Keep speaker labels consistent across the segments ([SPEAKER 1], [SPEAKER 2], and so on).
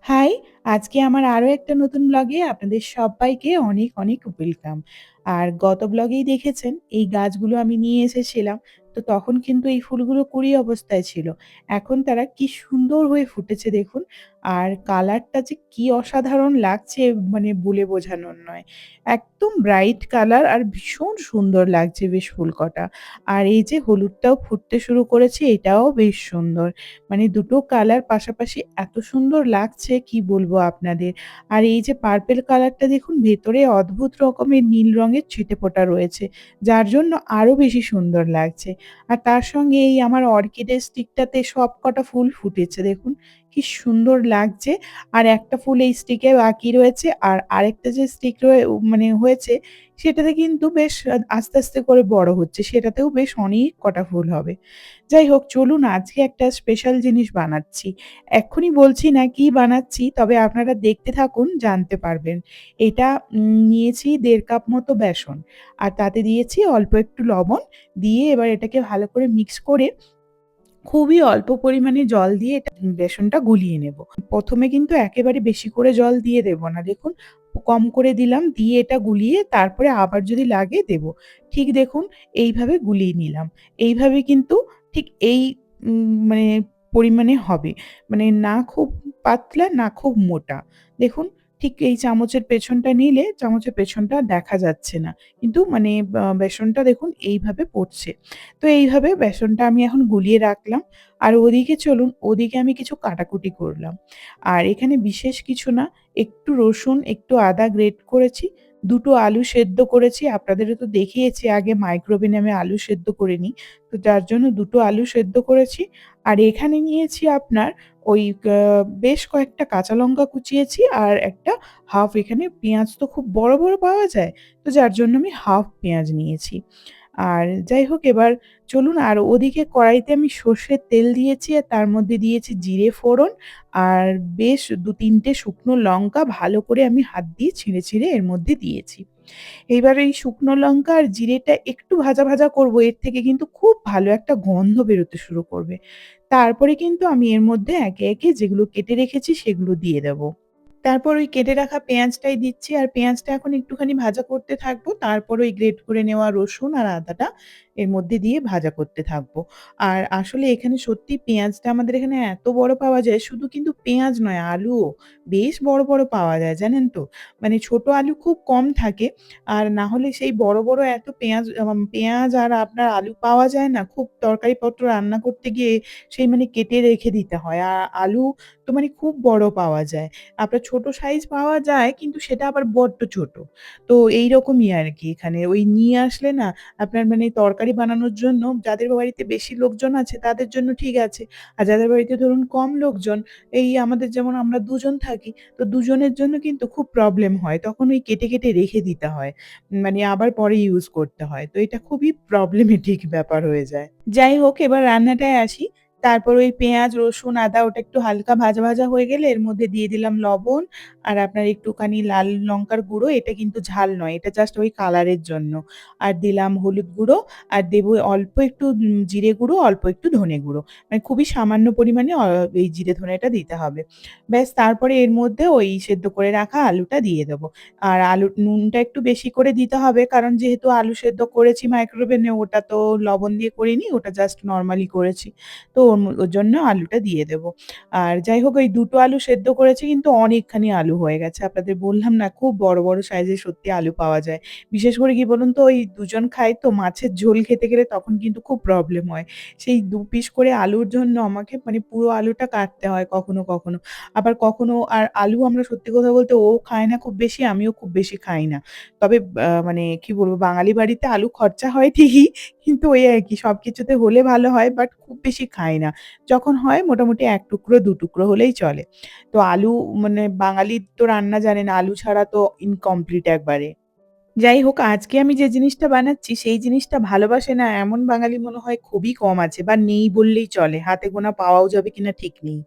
[SPEAKER 1] High! আজকে আমার আরো একটা নতুন ব্লগে আপনাদের সব্বাইকে অনেক, অনেক ওয়েলকাম। আর গত ব্লগেই দেখেছেন এই গাছগুলো আমি নিয়ে এসেছিলাম। তো তখন কিন্তু এই ফুলগুলো কুঁড়ি অবস্থায় ছিল। এখন তারা কি সুন্দর হয়ে ফুটেছে দেখুন। আর কালারটা যে কি অসাধারণ লাগছে মানে বলে বোঝানোর নয়। একদম ব্রাইট কালার আর ভীষণ সুন্দর লাগছে বেশ ফুলকটা। আর এই যে হলুদটাও ফুটতে শুরু করেছে এটাও বেশ সুন্দর। মানে দুটো কালার পাশাপাশি এত সুন্দর লাগছে কি বলবো আপনাদের। আর এই যে পার্পেল কালারটা দেখুন ভেতরে অদ্ভুত রকমের নীল রঙের ছিটেফোঁটা রয়েছে। যার জন্য আরো বেশি সুন্দর লাগছে। আর তার সঙ্গে এই আমার অর্কিডের স্টিকটাতে সবকটা ফুল ফুটেছে দেখুন। কি সুন্দর লাগছে। আর একটা ফুল এই স্টিকে বাকি রয়েছে। আর আরেকটা যে স্টিক মানে হয়েছে সেটাতে কিন্তু বেশ আস্তে, আস্তে করে বড় হচ্ছে। সেটাতেও বেশ অনেক কটা ফুল হবে। যাই হোক চলুন আজকে একটা স্পেশাল জিনিস বানাচ্ছি। এক্ষুনি বলছি না কি বানাচ্ছি, তবে আপনারা দেখতে থাকুন জানতে পারবেন। এটা নিয়েছি ১.৫ কাপ মতো বেসন। আর তাতে দিয়েছি অল্প একটু লবণ, দিয়ে এবার এটাকে ভালো করে মিক্স করে খুবই অল্প পরিমাণে জল দিয়ে এটা বেসনটা গুলিয়ে নেব। ১ম এ কিন্তু একেবারে বেশি করে জল দিয়ে দেব না। দেখুন কম করে দিলাম, দিয়ে এটা গুলিয়ে তারপরে আবার যদি লাগে দেব। ঠিক দেখুন এইভাবে গুলিয়ে নিলাম। এইভাবে কিন্তু ঠিক এই মানে পরিমাণে হবে। মানে না খুব পাতলা না খুব মোটা। দেখুন ঠিক এই চামচের পেছনটা নিলে চামচের পেছনটা দেখা যাচ্ছে না। কিন্তু মানে বেসনটা দেখুন এইভাবে পড়ছে। তো এইভাবে বেসনটা আমি এখন গুলিয়ে রাখলাম। আর ওদিকে চলুন, ওদিকে আমি কিছু কাটাকুটি করলাম। আর এখানে বিশেষ কিছু না, একটু রসুন, একটু আদা গ্রেট করেছি, ২ টো আলু সেদ্ধ করেছি। আপনাদেরও তো দেখিয়েছি আগে মাইক্রোওভেনে আমি আলু সেদ্ধ করে নিই। তো যার জন্য ২ টো আলু সেদ্ধ করেছি। আর এখানে নিয়েছি আপনার ওই বেশ কয়েকটা কাঁচা লঙ্কা কুচিয়েছি আর একটা হাফ এখানে পেঁয়াজ তো খুব বড়, বড় পাওয়া যায়। তো যার জন্য আমি হাফ পেঁয়াজ নিয়েছি। আর যাই হোক এবার চলুন আর ওদিকে কড়াইতে আমি সর্ষের তেল দিয়েছি আর তার মধ্যে দিয়েছি জিরে ফোড়ন আর বেশ ২-৩ টে শুকনো লঙ্কা ভালো করে আমি হাত দিয়ে ছিঁড়ে, ছিঁড়ে এর মধ্যে দিয়েছি। এইবার এই শুকনো লঙ্কা আর জিরেটা একটু ভাজা, ভাজা করব। এর থেকে কিন্তু খুব ভালো একটা গন্ধ বেরোতে শুরু করবে। তারপরে কিন্তু আমি এর মধ্যে একে, একে যেগুলো কেটে রেখেছি সেগুলো দিয়ে দেব। তারপর ওই কেটে রাখা পেঁয়াজটাই দিচ্ছি আর পেঁয়াজটা এখন একটুখানি ভাজা করতে থাকবো। তারপর ওই গ্রেট করে নেওয়া রসুন আর আদাটা এর মধ্যে দিয়ে ভাজা করতে থাকবো। আর আসলে এখানে সত্যি পেঁয়াজটা আমাদের এখানে এত বড় পাওয়া যায়, শুধু কিন্তু পেঁয়াজ নয় আলুও বেশ বড়, বড় পাওয়া যায় জানেন তো? মানে ছোট আলু খুব কম থাকে। আর না হলে সেই বড়, বড় এত পেঁয়াজ আর আপনার আলু পাওয়া যায় না। খুব তরকারিপত্র রান্না করতে গিয়ে সেই মানে কেটে রেখে দিতে হয়। আর আলু তো মানে খুব বড় পাওয়া যায়। আপনার ছোট সাইজ পাওয়া যায় কিন্তু সেটা আবার বড্ড ছোট। তো এইরকমই আরকি এখানে। ওই নিয়ে আসলে না আপনার মানে তরকারি বানানোর জন্য যাদের বাড়িতে বেশি লোকজন আছে তাদের জন্য ঠিক আছে। আর যাদের বাড়িতে ধরুন কম লোকজন, এই আমাদের যেমন আমরা ২ জন থাকি, তো ২ জনের জন্য কিন্তু খুব প্রবলেম হয়। তখন ওই কেটে, কেটে রেখে দিতে হয়। মানে আবার পরে ইউজ করতে হয়। তো এটা খুবই প্রবলেমেটিক ব্যাপার হয়ে যায়। যাই হোক এবার রান্নাটায় আসি। তারপর ওই পেঁয়াজ, রসুন, আদা ওটা একটু হালকা ভাজা, ভাজা হয়ে গেলে এর মধ্যে দিয়ে দিলাম লবণ আর আপনার একটুখানি লাল লঙ্কার গুঁড়ো। এটা কিন্তু ঝাল নয়। এটা জাস্ট ওই কালারের জন্য। আর দিলাম হলুদ গুঁড়ো আর দেবো অল্প একটু জিরে গুঁড়ো, অল্প একটু ধনে গুঁড়ো। মানে খুবই সামান্য পরিমাণে এই জিরে ধনেটা দিতে হবে। ব্যাস তারপরে এর মধ্যে ওই সেদ্ধ করে রাখা আলুটা দিয়ে দেবো। আর নুনটা একটু বেশি করে দিতে হবে কারণ যেহেতু আলু সেদ্ধ করেছি মাইক্রোওভেনে ওটা তো লবণ দিয়ে করিনি, ওটা জাস্ট নরমালি করেছি। তো ওর জন্য আলুটা দিয়ে দেবো। আর যাই হোক ওই ২ টো আলু সেদ্ধ করেছি কিন্তু অনেকখানি আলু হয়ে গেছে। আপনাদের বললাম না খুব বড়, বড় সাইজের সত্যি আলু পাওয়া যায়। বিশেষ করে কি বলুন তো ওই ২ জন খাই তো মাছের ঝোল খেতে গেলে তখন কিন্তু খুব প্রবলেম হয়। সেই ২ পিস করে আলুর জন্য আমাকে মানে পুরো আলুটা কাটতে হয় কখনো, কখনো। আবার কখনো আর আলু আমরা সত্যি কথা বলতে ও খায় না খুব বেশি, আমিও খুব বেশি খাই না। তবে মানে কি বলবো বাঙালি বাড়িতে আলু খরচা হয় ঠিকই কিন্তু ওই আরকি সবকিছুতে হলে ভালো হয় বাট খুব বেশি খাই না। যখন হয় মোটামুটি ১ টুকরো ২ টুকরো হলেই চলে। তো আলু মানে বাঙালির তো রান্না জানেন আলু ছাড়া তো ইনকমপ্লিট একবারে। যাই হোক আজকে আমি যে জিনিসটা বানাচ্ছি সেই জিনিসটা ভালোবাসে না এমন বাঙালি মনে হয় খুবই কম আছে বা নেই বললেই চলে। হাতে গোনা পাওয়াও যাবে কিনা ঠিক নেই।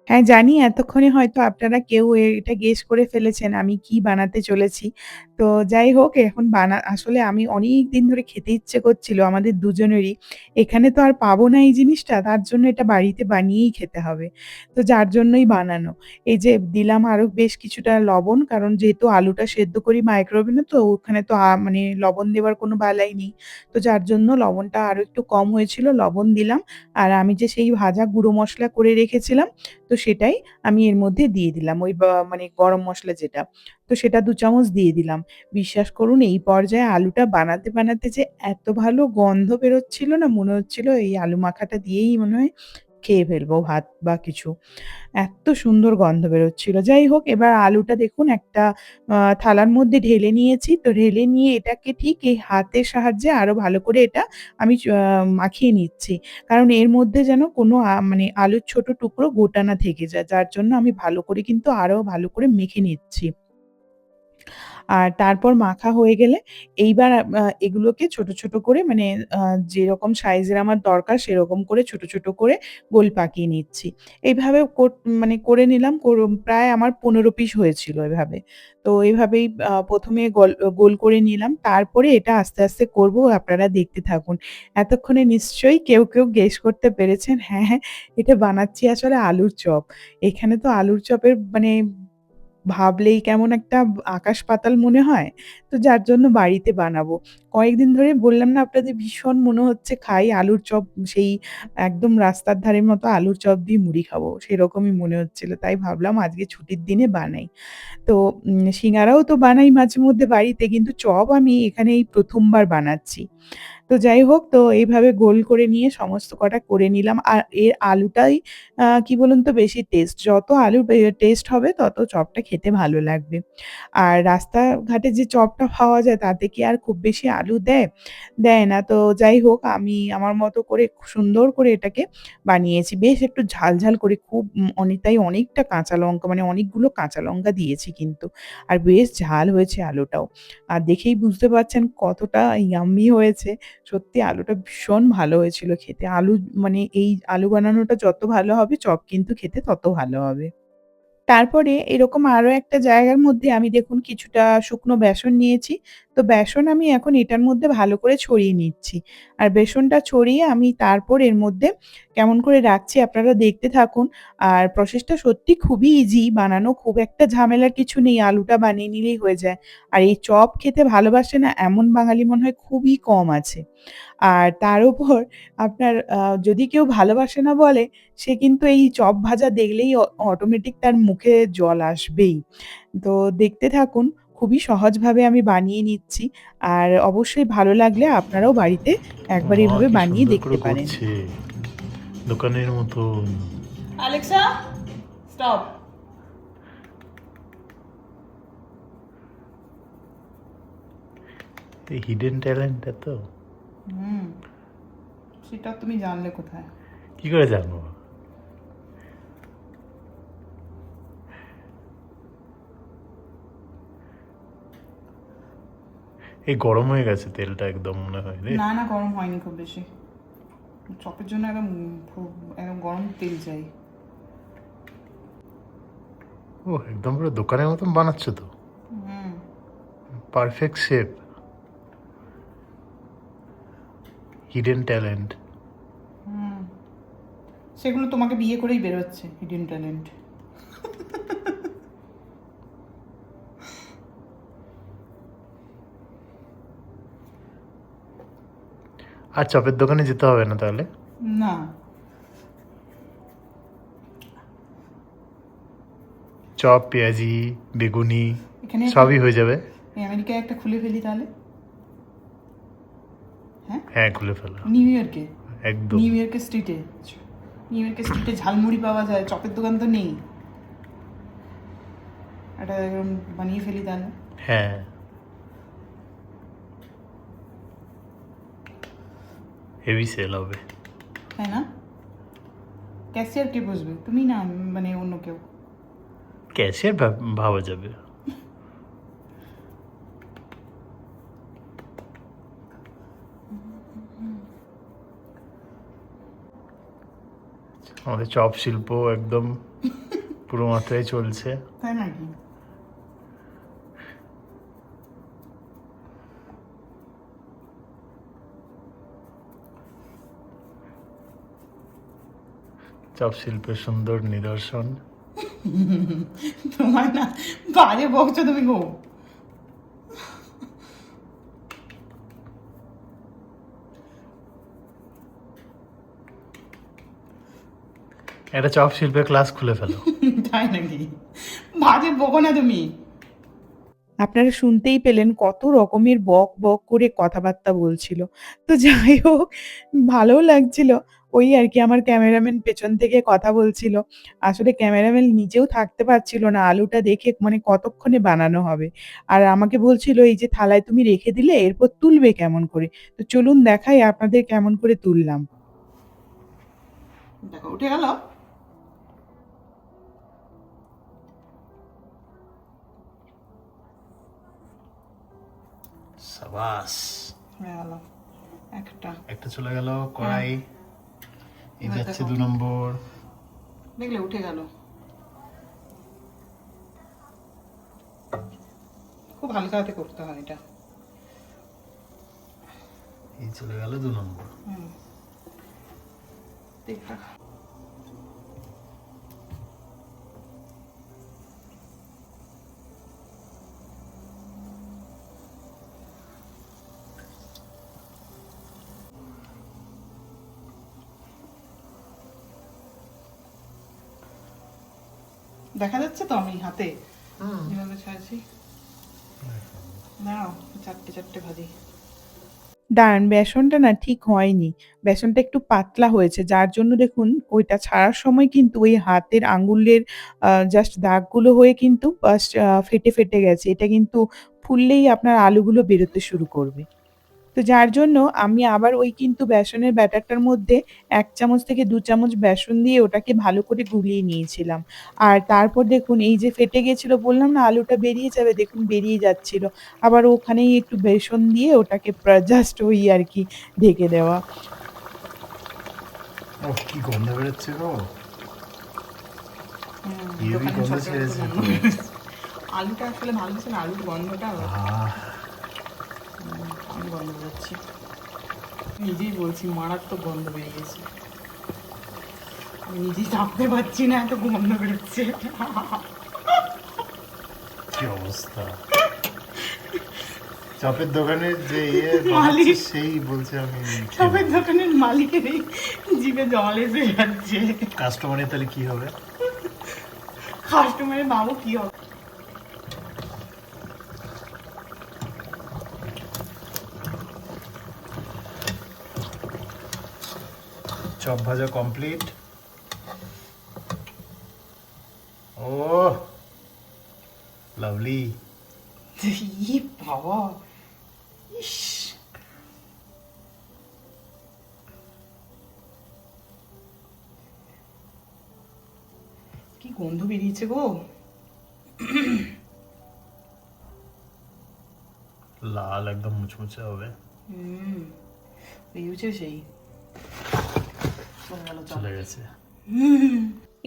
[SPEAKER 1] হ্যাঁ, জানি এতক্ষণে হয়তো আপনারা কেউ এটা গেস করে ফেলেছেন আমি কি বানাতে চলেছি। তো যাই হোক এখন আসলে আমি অনেকদিন ধরে খেতে ইচ্ছে করছিল আমাদের দুজনেরই। এখানে তো আর পাবো না এই জিনিসটা, তার জন্য এটা বাড়িতে বানিয়েই খেতে হবে। তো যার জন্যই বানানো। এই যে দিলাম আরো বেশ কিছুটা লবণ, কারণ যেহেতু আলুটা সেদ্ধ করি মাইক্রোওভেনে, তো ওখানে তো মানে লবণ দেওয়ার কোনো বালাই নেই। তো যার জন্য লবণটা আরো একটু কম হয়েছিল, লবণ দিলাম। আর আমি যে সেই ভাজা গুঁড়ো মসলা করে রেখেছিলাম, তো সেটাই আমি এর মধ্যে দিয়ে দিলাম। ওই মানে গরম মসলা যেটা, তো সেটা ২ চামচ দিয়ে দিলাম। বিশ্বাস করুন এই পর্যায়ে আলুটা বানাতে, বানাতে যে এত ভালো গন্ধ বেরোচ্ছিল না, মনে হচ্ছিল এই আলু মাখাটা দিয়েই মনে হয় খেয়ে ফেলবো ভাত বা কিছু। এত সুন্দর গন্ধ বেরোচ্ছিল। যাই হোক, এবার আলুটা দেখুন একটা থালার মধ্যে ঢেলে নিয়েছি। তো ঢেলে নিয়ে এটাকে ঠিক এই হাতের সাহায্যে আরো ভালো করে এটা আমি মাখিয়ে নিচ্ছি। কারণ এর মধ্যে যেন কোনো মানে আলুর ছোট টুকরো গোটা না থেকে যায়। যার জন্য আমি ভালো করে কিন্তু আরো ভালো করে মেখে নিচ্ছি। আর তারপর মাখা হয়ে গেলে এইবার এগুলোকে ছোট, ছোট করে মানে আ যেরকম সাইজের আমার দরকার সেরকম করে ছোট, ছোট করে গোল পাকিয়ে নিচ্ছি। এইভাবে মানে করে নিলাম, প্রায় আমার ১৫ পিস হয়েছিল এভাবে। তো এভাবেই ১ম এ গোল করে নিলাম। তারপরে এটা আস্তে, আস্তে করব, আপনারা দেখতে থাকুন। এতক্ষণে নিশ্চয়ই কেউ, কেউ গেস করতে পেরেছেন, হ্যাঁ, হ্যাঁ, এটা বানাচ্ছি আসলে আলুর চপ। এখানে তো আলুর চপের মানে ভাবলেই কেমন একটা আকাশ পাতাল মনে হয়। তো যার জন্য বাড়িতে বানাবো। কয়েকদিন ধরে বললাম না আপনাদের ভীষণ মনে হচ্ছে খাই আলুর চপ, সেই একদম রাস্তার ধারের মতো আলুর চপ দিয়ে মুড়ি খাবো। সেরকমই মনে হচ্ছিল। তাই ভাবলাম আজকে ছুটির দিনে বানাই। তো সিঙ্গারাও তো বানাই মাঝেমধ্যে বাড়িতে, কিন্তু চপ আমি এখানে এই ১ম বার বানাচ্ছি। তো যাই হোক, তো এইভাবে গোল করে নিয়ে সমস্ত কটা করে নিলাম। আর এর আলুটাই কি বলুন তো বেশি টেস্ট। যত আলু টেস্ট হবে তত চপটা খেতে ভালো লাগবে। আর রাস্তাঘাটে যে চপটা পাওয়া যায় তাতে কি আর খুব বেশি আলু দেয়? দেয় না। তো যাই হোক, আমি আমার মতো করে সুন্দর করে এটাকে বানিয়েছি। বেশ একটু ঝাল, ঝাল করে খুব তাই অনেকটা কাঁচা লঙ্কা মানে অনেকগুলো কাঁচা লঙ্কা দিয়েছি কিন্তু। আর বেশ ঝাল হয়েছে আলুটাও। আর দেখেই বুঝতে পারছেন কতটা ইয়াম্মি হয়েছে। সত্যি আলুটা ভীষণ ভালো হয়েছিল খেতে। মানে এই আলু বানানোটা যত ভালো হবে চপ কিন্তু খেতে তত ভালো হবে। তারপরে এরকম আরো একটা জায়গার মধ্যে আমি দেখুন কিছুটা শুকনো বেসন নিয়েছি। তো বেসন আমি এখন এটার মধ্যে ভালো করে ছড়িয়ে নিচ্ছি। আর বেসনটা ছড়িয়ে আমি তারপর এর মধ্যে কেমন করে রাখছি আপনারা দেখতে থাকুন। আর প্রসেসটা সত্যি খুবই ইজি বানানো, খুব একটা ঝামেলার কিছু নেই। আলুটা বানিয়ে নিলেই হয়ে যায়। আর এই চপ খেতে ভালোবাসে না এমন বাঙালি মনে হয় খুবই কম আছে। আর তার উপর আপনার যদি কেউ ভালোবাসে না বলে, সে কিন্তু এই চপ ভাজা দেখলেই অটোমেটিক তার মুখে জল আসবেই। তো দেখতে থাকুন, খুবই সহজভাবে আমি বানিয়ে নিচ্ছি। আর অবশ্যই ভালো লাগলে আপনারাও বাড়িতে একবার
[SPEAKER 2] মা
[SPEAKER 1] এভাবে
[SPEAKER 2] কি
[SPEAKER 1] বানিয়ে
[SPEAKER 2] সুন্দর
[SPEAKER 1] দেখতে
[SPEAKER 2] করে
[SPEAKER 1] পারেন।
[SPEAKER 2] করছে দোকানের মতন।
[SPEAKER 1] Alexa, stop.
[SPEAKER 2] এই হিডেন ট্যালেন্ট এত
[SPEAKER 1] হুম, সেটা তুমি জানলে কোথায়?
[SPEAKER 2] কি করে জানবো? এই গরম হয়ে গেছে তেলটা একদম মনে হয় রে।
[SPEAKER 1] না, না, গরম হয়নি খুব বেশি। চপের জন্য খুব একদম গরম তেল চাই।
[SPEAKER 2] ও একদম পুরো দোকানের মতন বানাচ্ছ তো।
[SPEAKER 1] হুম।
[SPEAKER 2] Perfect shape. Hidden talent.
[SPEAKER 1] হুম। সেগুলো তোমাকে বিয়ে করেই বেরোচ্ছে হিডেন ট্যালেন্ট।
[SPEAKER 2] আর চপের দোকানে যেতে হবে না তাহলে?
[SPEAKER 1] না।
[SPEAKER 2] চপ, পেঁয়াজি, বেগুনি
[SPEAKER 1] এখানে একটা
[SPEAKER 2] সবই হয়ে যাবে।
[SPEAKER 1] এই আমেরিকায় একটা খুলে ফেলি তাহলে? হ্যাঁ?
[SPEAKER 2] হ্যাঁ, খুলে ফেলো
[SPEAKER 1] নিউ ইয়র্কে।
[SPEAKER 2] একদম।
[SPEAKER 1] নিউ ইয়র্কের স্ট্রিটে। নিউ ইয়র্কের স্ট্রিটে ঝালমুড়ি পাওয়া যায়, চপের দোকান তো নেই। একটা এরকম বানিয়ে ফেলি তাহলে?
[SPEAKER 2] হ্যাঁ, হেভি সেল হবে।
[SPEAKER 1] তাই না? ক্যাশিয়ার কে বসবে? তুমি না মানে অন্য কেউ?
[SPEAKER 2] ক্যাশিয়ার ভাবা যাবে। আমাদের চপ শিল্প একদম পুরো মাত্রায় চলছে।
[SPEAKER 1] তাই নাকি?
[SPEAKER 2] চপ শিল্পের সুন্দর নিদর্শন।
[SPEAKER 3] তোমার না বাজে বকছো তুমি গো।
[SPEAKER 2] একটা চপ শিল্পের ক্লাস খুলে ফেলো।
[SPEAKER 3] তাই নাকি? বাজে বকো না তুমি।
[SPEAKER 1] আপনারা শুনতেই পেলেন কত রকমের বক, বক করে কথাবার্তা বলছিল। তো যাই হোক ভালোও লাগছিল। ওই আরকি আমার ক্যামেরাম্যান পেছন থেকে কথা বলছিল। আসলে ক্যামেরাম্যান নিজেও থাকতে পারছিল না আলুটা দেখে মানে কতক্ষণে বানানো হবে। আর আমাকে বলছিল, "এই যে থালায় তুমি রেখে দিলে এরপর তুলবে কেমন করে?" তো চলুন দেখাই আপনাদের কেমন করে তুললাম।
[SPEAKER 3] দেখো উঠে গেল।
[SPEAKER 2] সাবাস।
[SPEAKER 3] হয়ে গেল একটা।
[SPEAKER 2] একটা চলে গেল কড়াই। এই
[SPEAKER 3] এবার
[SPEAKER 2] যাচ্ছে
[SPEAKER 3] দেখো।
[SPEAKER 2] 2 নম্বর।
[SPEAKER 3] দেখলে উঠে গেল। খুব হালকা হাতে করতে হয় এটা।
[SPEAKER 2] এই চলে গেল 2 নম্বর।
[SPEAKER 3] তেলটা দেখা যাচ্ছে তো আমি হাতে যেভাবে ছাড়ছি। দাঁড়াও চারটে চারটে ভাজি।
[SPEAKER 1] দাঁড়ান, বেসনটা না ঠিক হয়নি। বেসনটা একটু পাতলা হয়েছে। যার জন্য দেখুন ওইটা ছাড়ার সময় কিন্তু ওই হাতের আঙ্গুলের জাস্ট দাগগুলো হয়ে কিন্তু ফার্স্ট ফেটে, ফেটে গেছে। এটা কিন্তু ফুললেই আপনার আলুগুলো বেরোতে শুরু করবে। তো যার জন্য আমি আবার ওই কিন্তু বেসনের ব্যাটারটার মধ্যে ১ চামচ থেকে ২ চামচ বেসন দিয়ে ওটাকে ভালো করে গুলিয়ে নিয়েছিলাম। আর তারপর দেখুন এই যে ফেটে গেছিল বললাম না আলুটা বেরিয়ে যাবে, দেখুন বেরিয়ে যাচ্ছিল। আবার ওখানেই একটু বেসন দিয়ে ওটাকে জাস্ট ওই আরকি ঢেকে দেওয়া।
[SPEAKER 2] ও কি গন্ধ বেরোচ্ছে গো। হেভি
[SPEAKER 3] দোকানের
[SPEAKER 2] গন্ধ
[SPEAKER 3] চপের মতো
[SPEAKER 2] ছেড়েছে।
[SPEAKER 3] গন্ধ। আলুটা আসলে ভালো ছিল না, আলুর গন্ধটা
[SPEAKER 2] আহ,
[SPEAKER 3] আমি গন্ধ বেরোচ্ছি। নিজেই বলছি মারাত্মক গন্ধ বেরিয়েছে। আমি নিজেই থাকতে পারছি না, এত গন্ধ বেরোচ্ছে।
[SPEAKER 2] কি অবস্থা। চপের দোকানের যে বানাচ্ছে
[SPEAKER 3] মালিক।
[SPEAKER 2] সেই বলছে আমি খেয়ে
[SPEAKER 3] চপের
[SPEAKER 2] নেবো।
[SPEAKER 3] দোকানের মালিকেরই জিভে জল এসে যাচ্ছে।
[SPEAKER 2] কাস্টমারের তাহলে কি হবে?
[SPEAKER 3] কাস্টমারের বাবু কি হবে?
[SPEAKER 2] চপ ভাজা কমপ্লিট। ও লাভলি।
[SPEAKER 3] ই বাবা, ইস, কি গন্ধ বেরিয়েছে গো।
[SPEAKER 2] লাল একদম মুচমুচে হবে।
[SPEAKER 3] বেরিয়েছে সেই। চলে গেল চপ।
[SPEAKER 2] চলে গেছে।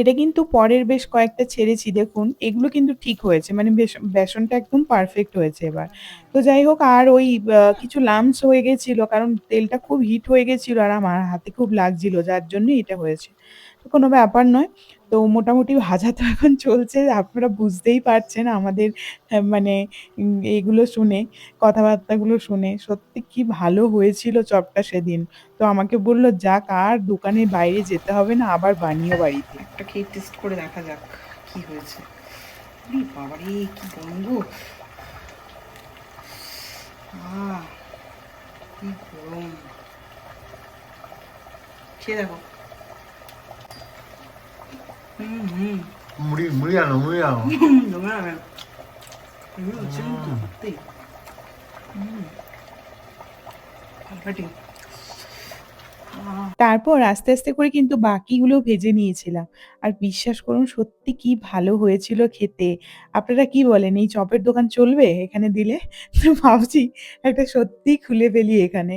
[SPEAKER 1] এটা কিন্তু পরের বেশ কয়েকটা ছেড়েছি দেখুন। এগুলো কিন্তু ঠিক হয়েছে। মানে বেসনটা একদম পারফেক্ট হয়েছে এবার। তো যাই হোক আর ওই কিছু লাম্পস হয়ে গেছিল কারণ তেলটা খুব হিট হয়ে গেছিল আর আমার হাতে খুব লাগছিল যার জন্যই এটা হয়েছে। তো কোনো ব্যাপার নয়। তো মোটামুটি ভাজা তো এখন চলছে। আপনারা বুঝতেই পারছেন আমাদের মানে এগুলো শুনে, কথাবার্তাগুলো শুনে সত্যি কি ভালো হয়েছিল চপটা সেদিন। তো আমাকে বলল, "যাক আর দোকানের বাইরে যেতে হবে না, আবার বানিও বাড়িতে।"
[SPEAKER 3] একটা খেয়ে টেস্ট করে দেখা যাক কি হয়েছে। বাবারে কি গন্ধ। আহ, কি গরম। খেয়ে দেখো। হুম।
[SPEAKER 2] মুড়ি মুড়ি আনো মুড়ি আনো।
[SPEAKER 3] জমে যাবে। এগুলো হচ্ছে কিন্তু সত্যি। ফাটাফাটি।
[SPEAKER 1] তারপর আস্তে, আস্তে করে কিন্তু বাকিগুলো ভেজে নিয়েছিলাম। আর বিশ্বাস করুন সত্যি কি ভালো হয়েছিল খেতে। আপনারা কি বলেন এই চপের দোকান চলবে এখানে দিলে? তো ভাবছি একটা সত্যিই খুলে ফেলি এখানে।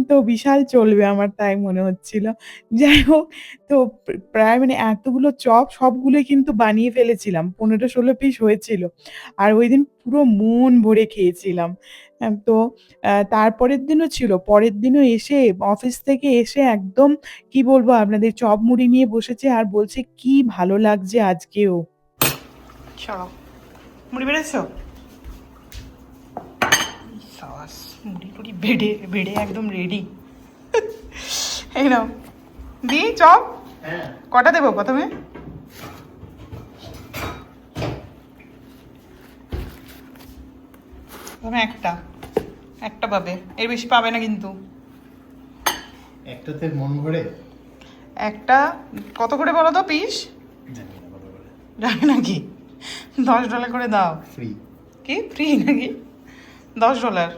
[SPEAKER 1] তো বিশাল চলবে আমার তাই মনে হচ্ছিল। যাই হোক তো প্রায় মানে এতগুলো চপ সবগুলোই কিন্তু বানিয়ে ফেলেছিলাম। ১৫-১৬ পিস হয়েছিল। আর ঐদিন পুরো মন ভরে খেয়েছিলাম। তো তারপরের দিনও ছিল। পরের দিনও এসে অফিস থেকে এসে একদম কি বলবো আপনাদের চপ মুড়ি নিয়ে বসেছে আর বলছে, "কি ভালো লাগছে আজকেও।"
[SPEAKER 3] সরাও। মুড়ি বেড়েছো? সাবাস, মুড়ি টুড়ি বেড়ে বেড়ে একদম রেডি। এই নাও, দি চপ।
[SPEAKER 2] হ্যাঁ।
[SPEAKER 3] কটা দেবো প্রথমে? প্রথমে একটা একটা পাবে, এর বেশি পাবে না কিন্তু।
[SPEAKER 2] একটাতে মন ভরে?
[SPEAKER 3] একটা কত করে বলো তো পিস?
[SPEAKER 2] জানি না কত করে।
[SPEAKER 3] জানি নাকি? $10 করে দাও।
[SPEAKER 2] ফ্রি।
[SPEAKER 3] কি ফ্রি নাকি? $10।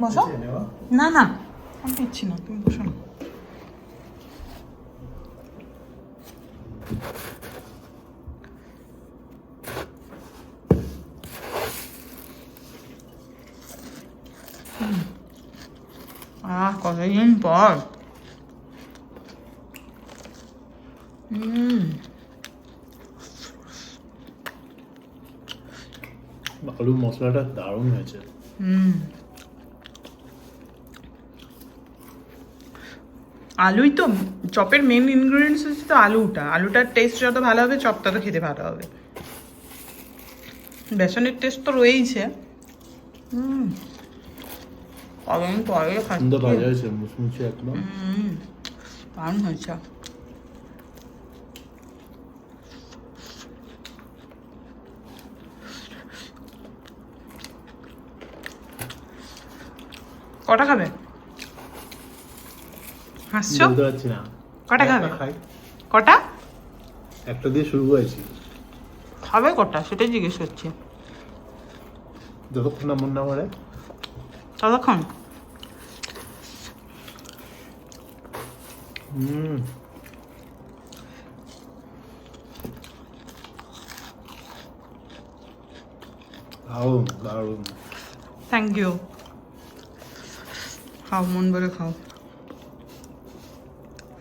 [SPEAKER 3] বসো।
[SPEAKER 2] নেওয়া?
[SPEAKER 3] না না, আমি দিচ্ছি না, তুমি বসো না। কতদিন পর।
[SPEAKER 2] আলু মশলাটা দারুণ হয়েছে।
[SPEAKER 3] আলুই তো চপের মেন ইনগ্রেডিয়েন্টস হচ্ছে তো আলুটা। আলুটার টেস্ট যত ভালো হবে চপ তত খেতে ভালো হবে। বেসনের টেস্ট তো রয়েইছে। কদিন পরে
[SPEAKER 2] সুন্দর
[SPEAKER 3] খাচ্ছি।
[SPEAKER 2] ভাজা হয়েছে, মুচমুচে একদম।
[SPEAKER 3] দারুণ হয়েছে। কটা খাবে? হাসছো?
[SPEAKER 2] বলতে পারছি না।
[SPEAKER 3] কটা খাবে?
[SPEAKER 2] একটা খাই।
[SPEAKER 3] কটা
[SPEAKER 2] একটা দিয়ে শুরু করেছি।
[SPEAKER 3] খাবে? কটা সেটাই জিজ্ঞেস করছি।
[SPEAKER 2] যতক্ষণ না মন না ভরে।
[SPEAKER 3] ততক্ষণ
[SPEAKER 2] দারুণ দারুণ।
[SPEAKER 3] Thank you. খাও, মন ভরে খাও।